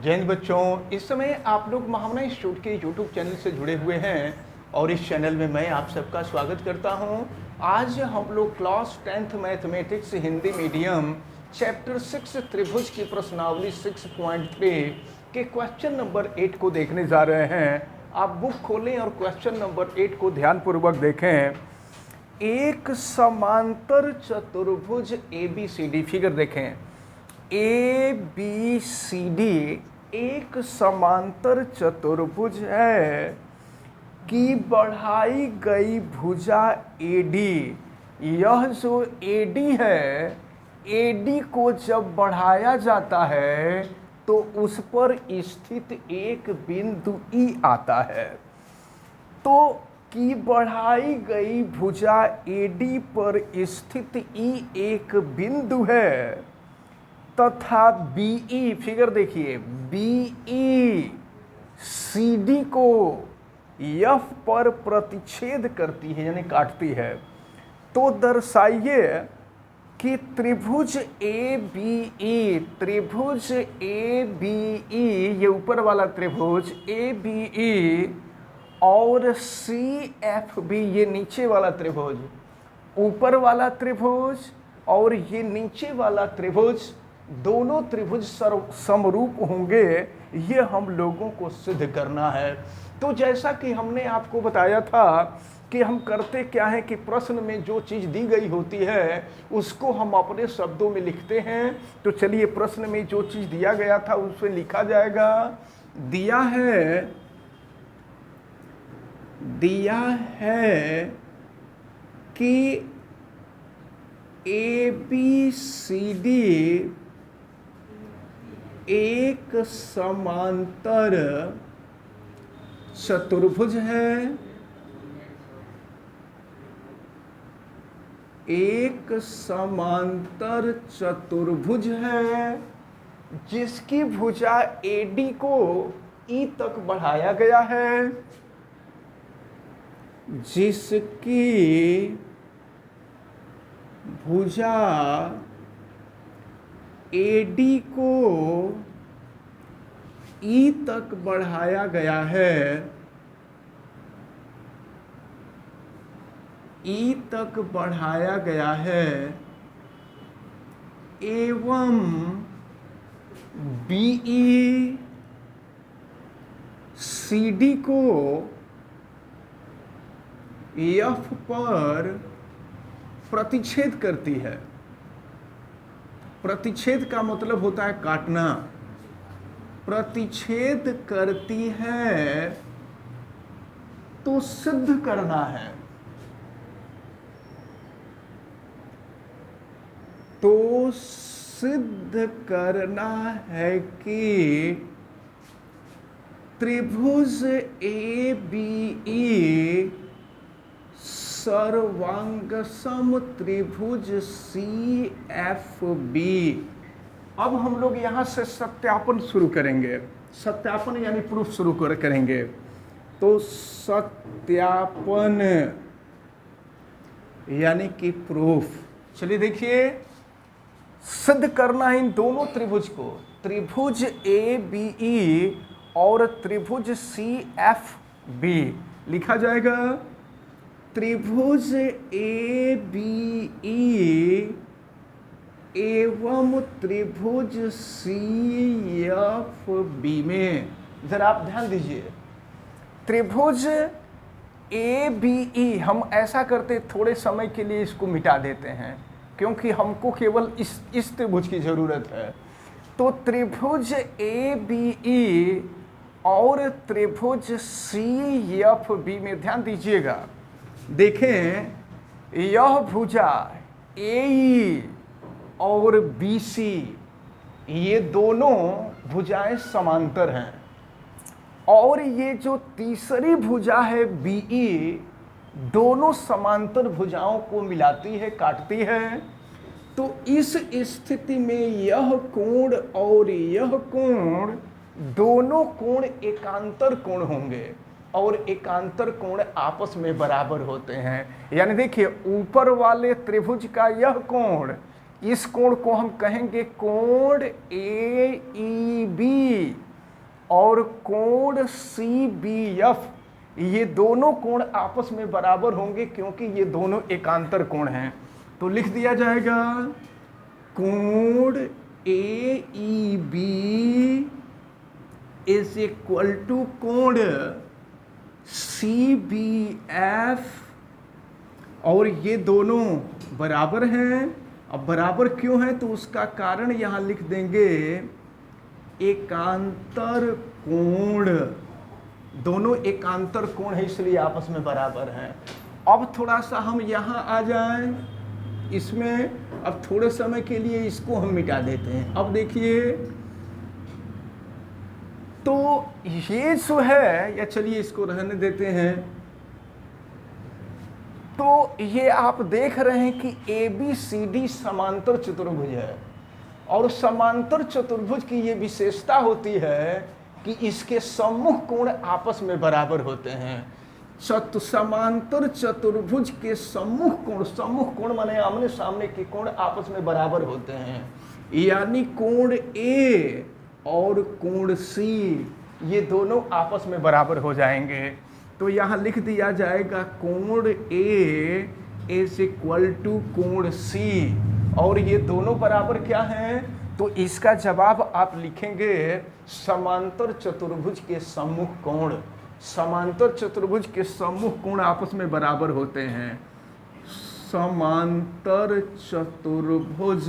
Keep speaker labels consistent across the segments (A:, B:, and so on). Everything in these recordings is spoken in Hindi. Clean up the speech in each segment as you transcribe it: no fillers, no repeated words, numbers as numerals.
A: जय हिंद बच्चों, इस समय आप लोग महावना इंस्टीट्यूट के यूट्यूब चैनल से जुड़े हुए हैं और इस चैनल में मैं आप सबका स्वागत करता हूं। आज हम लोग class 10th mathematics Hindi medium chapter 6 त्रिभुज की प्रश्नावली 6.3 के क्वेश्चन नंबर 8 को देखने जा रहे हैं। आप बुक खोलें और क्वेश्चन नंबर 8 को ध्यानपूर्वक देखें। एक समांतर चतुर्भुज ABCD, फिगर देखें, ABCD एक समांतर चतुर्भुज है कि बढ़ाई गई भुजा AD, यह जो AD है, AD को जब बढ़ाया जाता है तो उस पर स्थित एक बिंदु E आता है। तो कि बढ़ाई गई भुजा AD पर स्थित E एक बिंदु है तथा BE, फिगर देखिए, BE CD को F पर प्रतिच्छेद करती है यानी काटती है। तो दर्शाइए कि त्रिभुज ABE, ये ऊपर वाला त्रिभुज ABE और CFB, ये नीचे वाला त्रिभुज, ऊपर वाला त्रिभुज और ये नीचे वाला त्रिभुज, दोनों त्रिभुज समरूप होंगे, ये हम लोगों को सिद्ध करना है। तो जैसा कि हमने आपको बताया था कि हम करते क्या है कि प्रश्न में जो चीज़ दी गई होती है उसको हम अपने शब्दों में लिखते हैं। तो चलिए, प्रश्न में जो चीज़ दिया गया था उसमें लिखा जाएगा। दिया है कि ABCD एक समांतर चतुर्भुज है, एक समांतर चतुर्भुज है जिसकी भुजा AD को E तक बढ़ाया गया है, जिसकी भुजा AD को E तक बढ़ाया गया है, E तक बढ़ाया गया है, एवं BE CD को F पर प्रतिच्छेद करती है। प्रतिच्छेद का मतलब होता है काटना। प्रतिच्छेद करती है तो सिद्ध करना है। तो सिद्ध करना है कि त्रिभुज ABE सर्वांगसम त्रिभुज CFB। अब हम लोग यहाँ से सत्यापन शुरू करेंगे। सत्यापन यानी प्रूफ शुरू करेंगे। तो सत्यापन यानी कि प्रूफ। चलिए देखिए, सिद्ध करना है इन दोनों त्रिभुज को, त्रिभुज ABE और त्रिभुज CFB। लिखा जाएगा त्रिभुज ABE एवं त्रिभुज CFB में, जरा आप ध्यान दीजिए, त्रिभुज ABE, हम ऐसा करते थोड़े समय के लिए इसको मिटा देते हैं क्योंकि हमको केवल इस त्रिभुज की जरूरत है। तो त्रिभुज ABE और त्रिभुज CFB में ध्यान दीजिएगा। देखें, यह भुजा AE और BC, ये दोनों भुजाएं समांतर हैं और ये जो तीसरी भुजा है BE, दोनों समांतर भुजाओं को मिलाती है, काटती है। तो इस स्थिति में यह कोण और यह कोण, दोनों कोण एकांतर कोण होंगे और एकांतर कोण आपस में बराबर होते हैं। यानी देखिए, ऊपर वाले त्रिभुज का यह कोण, इस कोण को हम कहेंगे कोण AEB और कोण CBF, ये दोनों कोण आपस में बराबर होंगे क्योंकि ये दोनों एकांतर कोण हैं। तो लिख दिया जाएगा कोण AEB इज इक्वल टू कोण CBF, और ये दोनों बराबर हैं। अब बराबर क्यों है तो उसका कारण यहां लिख देंगे एकांतर कोण, दोनों एकांतर कोण है इसलिए आपस में बराबर हैं। अब थोड़ा सा हम यहां आ जाएं इसमें, अब थोड़े समय के लिए इसको हम मिटा देते हैं। अब देखिए तो ये जो है, या चलिए इसको रहने देते हैं। तो ये आप देख रहे हैं कि ABCD समांतर चतुर्भुज है, और समांतर चतुर्भुज की ये विशेषता होती है कि इसके सम्मुख कोण आपस में बराबर होते हैं। समांतर चतुर्भुज के सम्मुख कोण माने आमने सामने के कोण आपस में बराबर होते हैं, यानी कोण A और कोण C ये दोनों आपस में बराबर हो जाएंगे। तो यहाँ लिख दिया जाएगा कोण A इज इक्वल टू कोण C, और ये दोनों बराबर क्या हैं तो इसका जवाब आप लिखेंगे समांतर चतुर्भुज के सम्मुख कोण। समांतर चतुर्भुज के सम्मुख कोण आपस में बराबर होते हैं। समांतर चतुर्भुज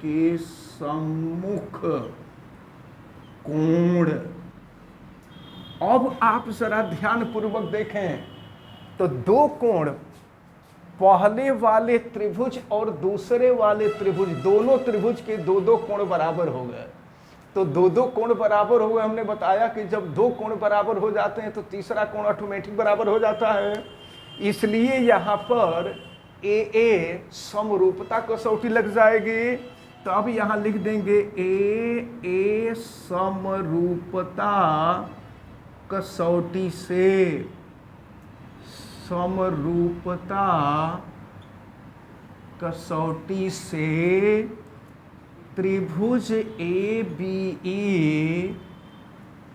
A: के सम्मुख कोण। अब आप जरा ध्यान पूर्वक देखें तो दो कोण, पहले वाले त्रिभुज और दूसरे वाले त्रिभुज, दोनों त्रिभुज के दो दो कोण बराबर हो गए। तो दो दो कोण बराबर हो गए, हमने बताया कि जब दो कोण बराबर हो जाते हैं तो तीसरा कोण ऑटोमेटिक बराबर हो जाता है। इसलिए यहाँ पर AA समरूपता कसौटी लग जाएगी। तो अब यहाँ लिख देंगे AA समरूपता कसौटी से, समरूपता कसौटी से त्रिभुज ABE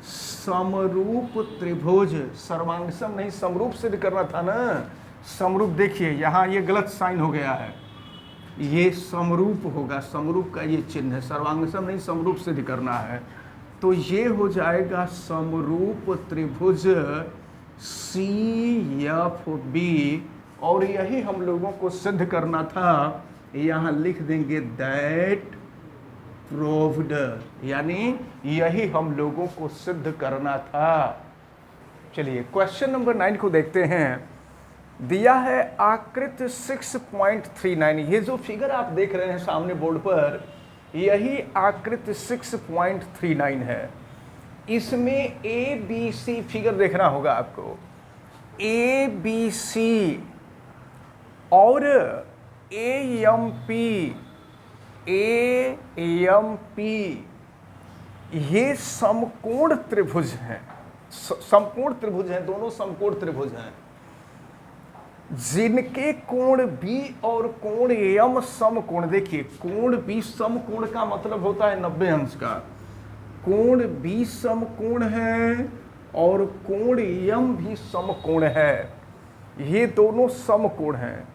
A: समरूप त्रिभुज, सर्वांगसम नहीं समरूप सिद्ध करना था ना। समरूप देखिए यहाँ ये गलत साइन हो गया है, ये समरूप होगा, समरूप का ये चिन्ह है, सर्वांगसम नहीं समरूप सिद्ध करना है। तो ये हो जाएगा समरूप त्रिभुज CFB, और यही हम लोगों को सिद्ध करना था। यहाँ लिख देंगे दैट प्रूव्ड, यानी यही हम लोगों को सिद्ध करना था। चलिए क्वेश्चन नंबर 9 को देखते हैं। दिया है आकृति 6.39, ये जो फिगर आप देख रहे हैं सामने बोर्ड पर, यही आकृति 6.39 है। इसमें ABC फिगर देखना होगा आपको, ABC और AMP ये समकोण त्रिभुज हैं, समकोण त्रिभुज हैं, दोनों समकोण त्रिभुज हैं, जिनके कोण B और कोण AM समकोण। देखिए कोण B समकोण का मतलब होता है 90 अंश का, कोण B समकोण है और कोण AM भी समकोण है, ये दोनों समकोण हैं।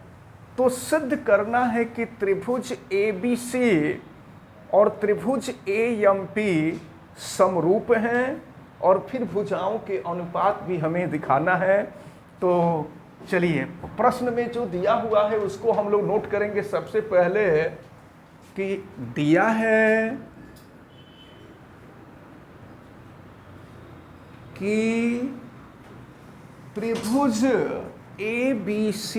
A: तो सिद्ध करना है कि त्रिभुज ABC और त्रिभुज AMP समरूप हैं, और फिर भुजाओं के अनुपात भी हमें दिखाना है। तो चलिए प्रश्न में जो दिया हुआ है उसको हम लोग नोट करेंगे। सबसे पहले कि दिया है कि त्रिभुज ABC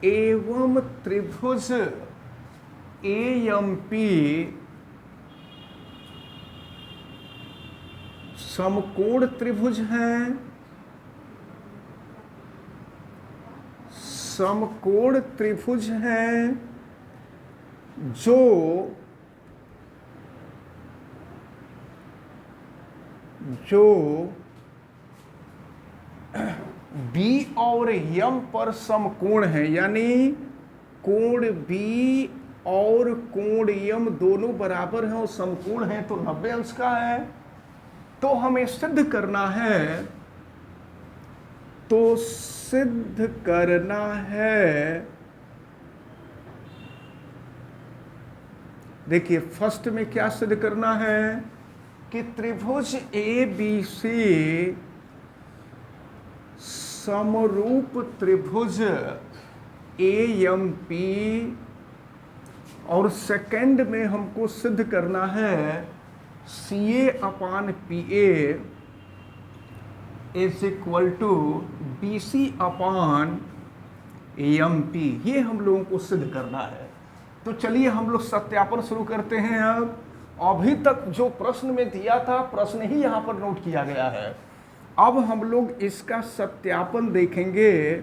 A: एवं त्रिभुज AMP समकोण त्रिभुज हैं, समकोण त्रिभुज हैं जो B और M पर समकोण है, यानी कोण बी और कोण यम दोनों बराबर हैं और समकोण हैं तो 90 अंश का है। तो हमें सिद्ध करना है, तो सिद्ध करना है, देखिए फर्स्ट में क्या सिद्ध करना है कि त्रिभुज ए बी सी समरूप त्रिभुज ए एम पी, और सेकंड में हमको सिद्ध करना है C A upon P A is equal to B C upon M P. ये हम लोगों को सिद्ध करना है। तो चलिए हम लोग सत्यापन शुरू करते हैं। अब अभी तक जो प्रश्न में दिया था, प्रश्न ही यहाँ पर नोट किया गया है। अब हम लोग इसका सत्यापन देखेंगे।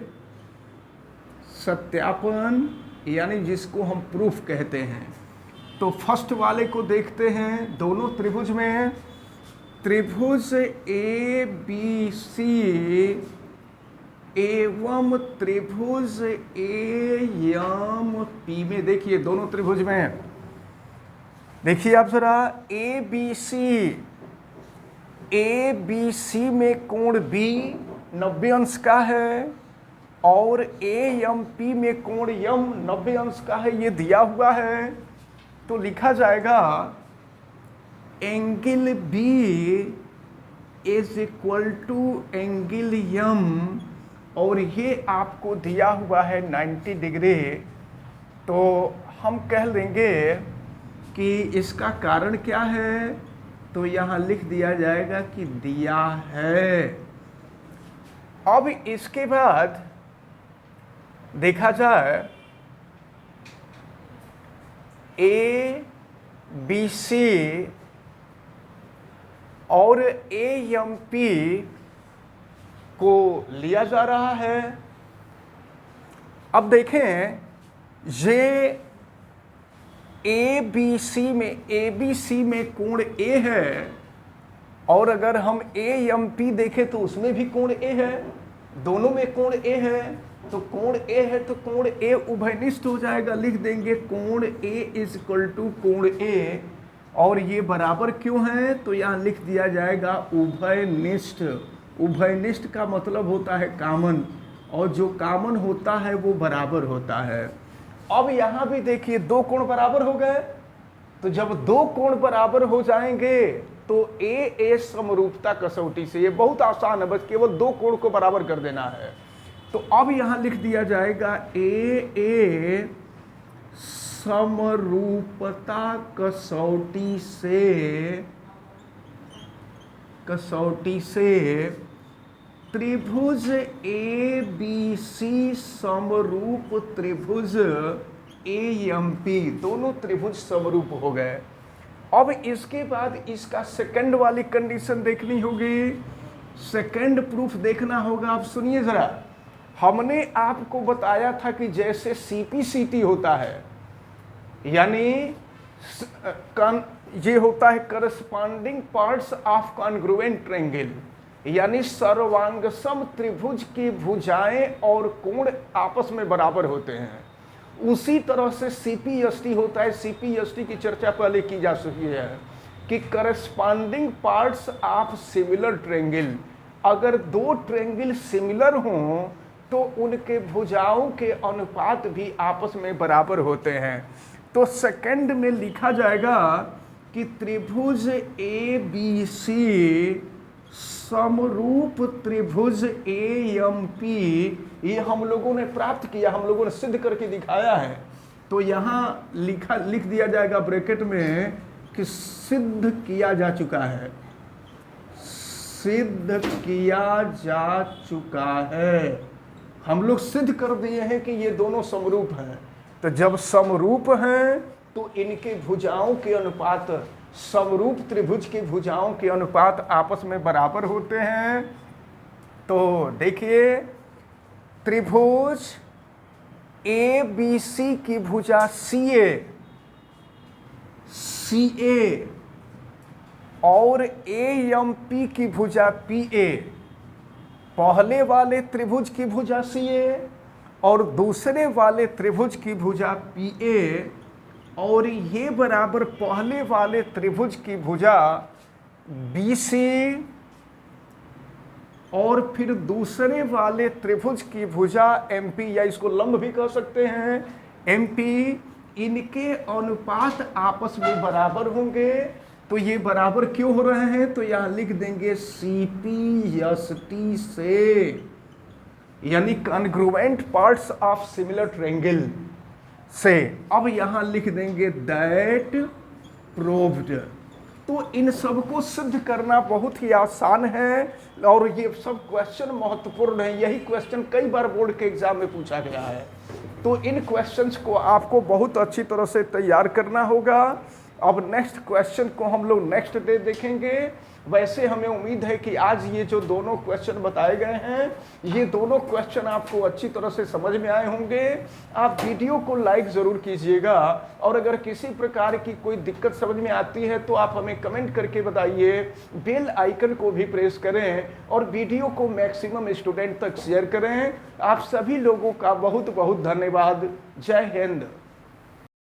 A: सत्यापन यानी जिसको हम प्रूफ कहते हैं। तो फर्स्ट वाले को देखते हैं। दोनों त्रिभुज में त्रिभुज ए बी सी एवं त्रिभुज ए एम पी में, देखिए दोनों त्रिभुज में, देखिए आप जरा ए बी सी में कोण बी 90 अंश का है और ए एम पी में कोण यम 90 अंश का है, ये दिया हुआ है। तो लिखा जाएगा angle B is equal to angle M, और ये आपको दिया हुआ है 90 डिग्री। तो हम कह देंगे कि इसका कारण क्या है, तो यहाँ लिख दिया जाएगा कि दिया है। अब इसके बाद देखा जाए ए बी सी और ए एम पी को लिया जा रहा है। अब देखें ये ए बी सी में कोण ए है, और अगर हम ए एम पी देखें तो उसमें भी कोण ए है, दोनों में कोण ए है। तो कोण ए है तो कोण ए उभयनिष्ठ हो जाएगा। लिख देंगे कोण ए इज इक्वल टू कोण ए, और ये बराबर क्यों है, तो यहाँ लिख दिया जाएगा उभयनिष्ठ। उभयनिष्ठ का मतलब होता है कॉमन, और जो कॉमन होता है वो बराबर होता है। अब यहाँ भी देखिए दो कोण बराबर हो गए। तो जब दो कोण बराबर हो जाएंगे तो ए समरूपता कसौटी से, ये बहुत आसान है, बस केवल दो कोण को बराबर कर देना है। तो अब यहाँ लिख दिया जाएगा ए समरूपता कसौटी से त्रिभुज ए बी सी समरूप त्रिभुज ए एम पी, दोनों त्रिभुज समरूप हो गए। अब इसके बाद इसका सेकंड वाली कंडीशन देखनी होगी, सेकंड प्रूफ देखना होगा। आप सुनिए जरा, हमने आपको बताया था कि जैसे सीपीसीटी होता है, यानी ये होता है corresponding parts of congruent triangle, यानी सर्वांगसम त्रिभुज की भुजाएं और कोण आपस में बराबर होते हैं। उसी तरह से सीपीएसटी होता है। सीपीएसटी की चर्चा पहले की जा चुकी है कि corresponding parts of similar triangle, अगर दो ट्रायंगल सिमिलर हों तो उनके भुजाओं के अनुपात भी आपस में बराबर होते हैं। तो सेकंड में लिखा जाएगा कि त्रिभुज ए बी सी समरूप त्रिभुज ए एम पी, ये हम लोगों ने प्राप्त किया, हम लोगों ने सिद्ध करके दिखाया है। तो यहाँ लिख दिया जाएगा ब्रैकेट में कि सिद्ध किया जा चुका है, सिद्ध किया जा चुका है। हम लोग सिद्ध कर दिए हैं कि ये दोनों समरूप हैं। तो जब समरूप हैं तो इनके भुजाओं के अनुपात, समरूप त्रिभुज की भुजाओं के अनुपात आपस में बराबर होते हैं। तो देखिए त्रिभुज ए बी सी की भुजा सी ए और ए एम पी की भुजा पी ए, पहले वाले त्रिभुज की भुजा सी ए और दूसरे वाले त्रिभुज की भुजा PA और ये बराबर पहले वाले त्रिभुज की भुजा BC और फिर दूसरे वाले त्रिभुज की भुजा MP, या इसको लंब भी कह सकते हैं MP, इनके अनुपात आपस में बराबर होंगे। तो ये बराबर क्यों हो रहे हैं, तो यहां लिख देंगे CPST से, यानी congruent parts of similar triangle से। अब यहां लिख देंगे दैट प्रूव्ड। तो इन सब को सिद्ध करना बहुत ही आसान है और ये सब क्वेश्चन महत्वपूर्ण है। यही क्वेश्चन कई बार बोर्ड के एग्जाम में पूछा गया है। तो इन क्वेश्चंस को आपको बहुत अच्छी तरह से तैयार करना होगा। अब नेक्स्ट क्वेश्चन को हम लोग नेक्स्ट डे देखेंगे। वैसे हमें उम्मीद है कि आज ये जो दोनों क्वेश्चन बताए गए हैं, ये दोनों क्वेश्चन आपको अच्छी तरह से समझ में आए होंगे। आप वीडियो को लाइक ज़रूर कीजिएगा और अगर किसी प्रकार की कोई दिक्कत समझ में आती है तो आप हमें कमेंट करके बताइए। बेल आइकन को भी प्रेस करें और वीडियो को मैक्सिमम स्टूडेंट तक शेयर करें। आप सभी लोगों का बहुत बहुत धन्यवाद। जय हिंद।